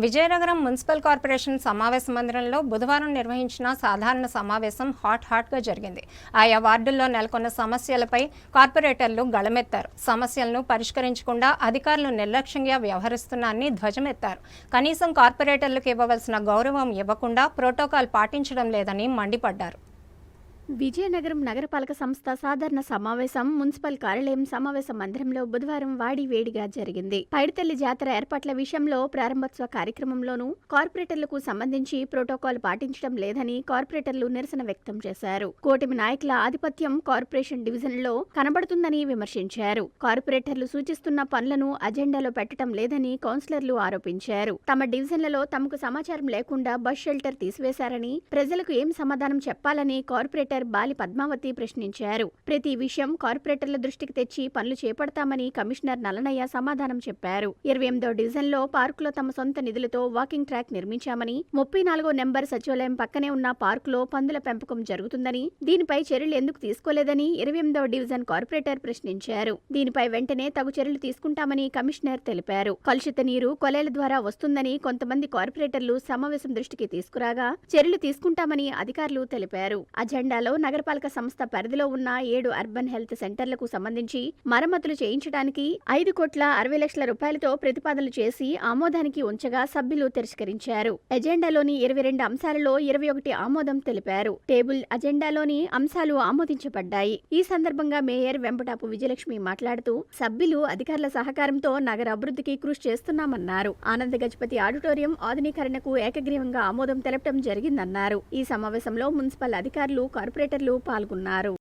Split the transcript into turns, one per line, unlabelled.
Vizianagaram municipal corporation సమావేశ మందిరంలో బుధవారం నిర్వహించిన సాధారణ సమావేశం హాట్గా జరిగింది. ఆయా వార్డుల్లో నెలకొన్న సమస్యలపై కార్పొరేటర్లు గళమెత్తారు. సమస్యలను పరిష్కరించకుండా అధికారులు నిర్లక్ష్యంగా వ్యవహరిస్తున్నారని ధ్వజమెత్తారు. కనీసం కార్పొరేటర్లకు ఇవ్వవలసిన గౌరవం ఇవ్వకుండా ప్రోటోకాల్ పాటించడం లేదని మండిపడ్డారు.
విజయనగరం నగరపాలక సంస్థ సాధారణ సమావేశం మున్సిపల్ కార్యాలయం సమావేశ మందిరంలో బుధవారం వేడిగా జరిగింది. పైడితల్లి జాతర ఏర్పాట్ల విషయంలో ప్రారంభోత్సవ కార్యక్రమంలోనూ కార్పొరేటర్లకు సంబంధించి ప్రోటోకాల్ పాటించడం లేదని కార్పొరేటర్లు నిరసన వ్యక్తం చేశారు. కూటమి నాయకుల ఆధిపత్యం కార్పొరేషన్ డివిజన్లో కనబడుతుందని విమర్శించారు. కార్పొరేటర్లు సూచిస్తున్న పనులను అజెండాలో పెట్టడం లేదని కౌన్సిలర్లు ఆరోపించారు. తమ డివిజన్లలో తమకు సమాచారం లేకుండా బస్ షెల్టర్ తీసివేశారని, ప్రజలకు ఏం సమాధానం చెప్పాలని కార్పొరేటర్ బాలి పద్మావతి ప్రశ్నించారు. ప్రతి విషయం కార్పొరేటర్ల దృష్టికి తెచ్చి పనులు చేపడతామని కమిషనర్ నల్లనయ్య సమాధానం చెప్పారు. 28వ డివిజన్లో పార్కులో తమ సొంత నిధులతో వాకింగ్ ట్రాక్ నిర్మించామని, 34వ నెంబర్ సచివాలయం పక్కనే ఉన్న పార్కులో పందుల పెంపకం జరుగుతుందని, దీనిపై చర్యలు ఎందుకు తీసుకోలేదని 28వ డివిజన్ కార్పొరేటర్ ప్రశ్నించారు. దీనిపై వెంటనే తగు చర్యలు తీసుకుంటామని కమిషనర్ తెలిపారు. కలుషిత నీరు కొలేల ద్వారా వస్తుందని కొంతమంది కార్పొరేటర్లు సమావేశం దృష్టికి తీసుకురాగా చర్యలు తీసుకుంటామని అధికారులు తెలిపారు. అజెండాలో నగరపాలక సంస్థ పరిధిలో ఉన్న 7 అర్బన్ హెల్త్ సెంటర్లకు సంబంధించి మరమ్మతులు చేయించడానికి 5,60,00,000 రూపాయలతో ప్రతిపాదనలు చేసి ఆమోదానికి ఉంచగా సభ్యులు తిరస్కరించారు. ఎజెండాలోని 22 అంశాలలో 21 ఆమోదం తెలిపారు. టేబుల్ అజెండాలోని అంశాలు ఆమోదించబడ్డాయి. ఈ సందర్భంగా మేయర్ వెంపటాపు విజయలక్ష్మి మాట్లాడుతూ సభ్యులు అధికారుల సహకారంతో నగర అభివృద్ధికి కృషి చేస్తున్నామన్నారు. ఆనంద గజపతి ఆడిటోరియం ఆధునీకరణకు ఏకగ్రీవంగా ఆమోదం తెలపడం జరిగిందన్నారు. ఈ సమావేశంలో మున్సిపల్ అధికారులు కార్పొరేటర్లు పాల్గొన్నారు.